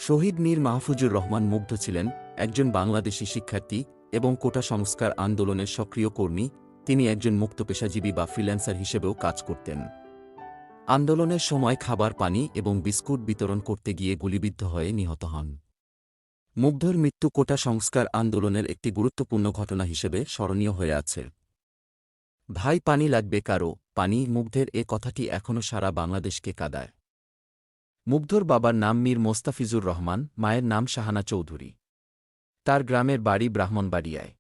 শহীদ মীর মাহফুজুর রহমান মুগ্ধ ছিলেন একজন বাংলাদেশি শিক্ষার্থী এবং কোটা সংস্কার আন্দোলনের সক্রিয় কর্মী। তিনি একজন মুক্তপেশাজীবী বা ফ্রিল্যান্সার হিসেবেও কাজ করতেন। আন্দোলনের সময় খাবার, পানি এবং বিস্কুট বিতরণ করতে গিয়ে গুলিবিদ্ধ হয়ে নিহত হন। মুগ্ধর মৃত্যু কোটা সংস্কার আন্দোলনের একটি গুরুত্বপূর্ণ ঘটনা হিসেবে স্মরণীয় হয়ে আছে। ভাই, পানি লাগবে কারো, পানি, মুগ্ধের এ কথাটি এখনও সারা বাংলাদেশকে কাঁদায়। মুগ্ধর বাবার নাম মীর মোস্তাফিজুর রহমান, মায়ের নাম শাহানা চৌধুরী। তার গ্রামের বাড়ি ব্রাহ্মণবাড়িয়ায়।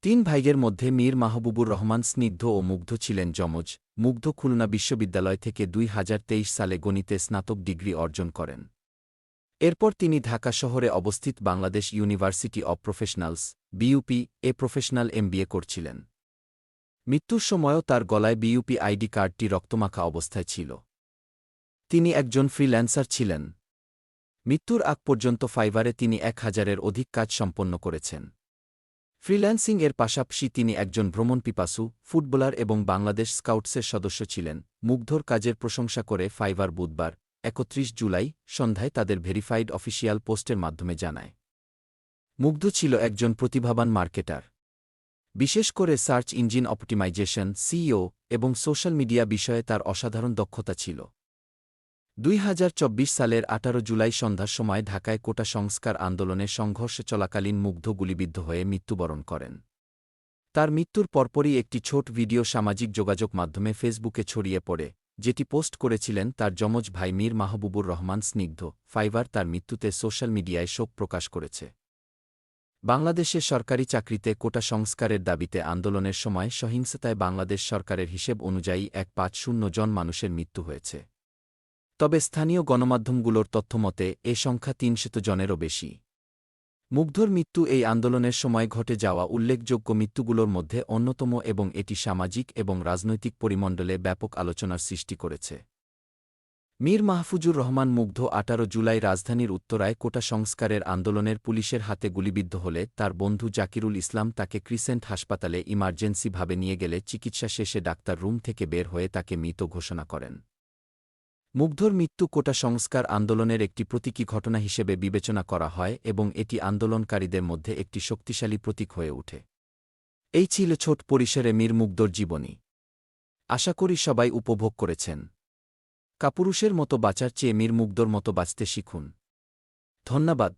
তিন ভাইয়ের মধ্যে মীর মাহবুবুর রহমান স্নিগ্ধ ও মুগ্ধ ছিলেন যমজ। মুগ্ধ খুলনা বিশ্ববিদ্যালয় থেকে 2023 সালে গণিতে স্নাতক ডিগ্রি অর্জন করেন। এরপর তিনি ঢাকা শহরে অবস্থিত Bangladesh university of professionals BUP a professional MBA করছিলেন। মৃত্যুর সময়ও তার গলায় বিইউপি আইডি কার্ডটি রক্তমাখা অবস্থায় ছিল। তিনি একজন ফ্রিল্যান্সার ছিলেন। মৃত্যুর আগ পর্যন্ত ফাইবারে তিনি 1000-এর অধিক কাজ সম্পন্ন করেছেন। ফ্রিল্যান্সিং এর পাশাপাশি তিনি একজন ভ্রমণপিপাসু, ফুটবলার এবং বাংলাদেশ স্কাউটসের সদস্য ছিলেন। মুগ্ধর কাজের প্রশংসা করে ফাইবার বুধবার 31 জুলাই সন্ধ্যায় তাদের ভেরিফাইড অফিসিয়াল পোস্টের মাধ্যমে জানায়, মুগ্ধ ছিল একজন প্রতিভাবান মার্কেটার। বিশেষ করে সার্চ ইঞ্জিন অপটিমাইজেশন, সিইও এবং সোশ্যাল মিডিয়া বিষয়ে তার অসাধারণ দক্ষতা ছিল। 2024 সালের 18 জুলাই সন্ধ্যার সময় ঢাকায় কোটা সংস্কার আন্দোলনে সংঘর্ষ চলাকালীন মুগ্ধ গুলিবিদ্ধ হয়ে মৃত্যুবরণ করেন। তার মৃত্যুর পরপরই একটি ছোট ভিডিও সামাজিক যোগাযোগ মাধ্যমে ফেসবুকে ছড়িয়ে পড়ে, যেটি পোস্ট করেছিলেন তার যমজ ভাই মীর মাহবুবুর রহমান স্নিগ্ধ। ফাইবার তার মৃত্যুতে সোশ্যাল মিডিয়ায় শোক প্রকাশ করেছে। বাংলাদেশে সরকারি চাকরিতে কোটা সংস্কারের দাবিতে আন্দোলনের সময় সহিংসতায় বাংলাদেশ সরকারের হিসেব অনুযায়ী 150 জন মানুষের মৃত্যু হয়েছে। তবে স্থানীয় গণমাধ্যমগুলোর তথ্যমতে এ সংখ্যা 300 জনেরও বেশি। মুগ্ধর মৃত্যু এই আন্দোলনের সময় ঘটে যাওয়া উল্লেখযোগ্য মৃত্যুগুলোর মধ্যে অন্যতম এবং এটি সামাজিক এবং রাজনৈতিক পরিমণ্ডলে ব্যাপক আলোচনার সৃষ্টি করেছে। মীর মাহফুজুর রহমান মুগ্ধ 18 জুলাই রাজধানীর উত্তরায় কোটা সংস্কারের আন্দোলনের পুলিশের হাতে গুলিবিদ্ধ হলে তার বন্ধু জাকিরুল ইসলাম তাকে ক্রিসেন্ট হাসপাতালে ইমার্জেন্সিভাবে নিয়ে গেলে চিকিৎসা শেষে ডাক্তার রুম থেকে বের হয়ে তাকে মৃত ঘোষণা করেন। মুগ্ধর মৃত্যু কোটা সংস্কার আন্দোলনের একটি প্রতীকী ঘটনা হিসেবে বিবেচনা করা হয় এবং এটি আন্দোলনকারীদের মধ্যে একটি শক্তিশালী প্রতীক হয়ে ওঠে। এই ছিল ছোট পরিসরে মীর মুগ্ধর জীবনী। আশা করি সবাই উপভোগ করেছেন। কাপুরুষের মতো বাঁচার চেয়ে মীর মুগ্ধর মতো বাঁচতে শিখুন। ধন্যবাদ।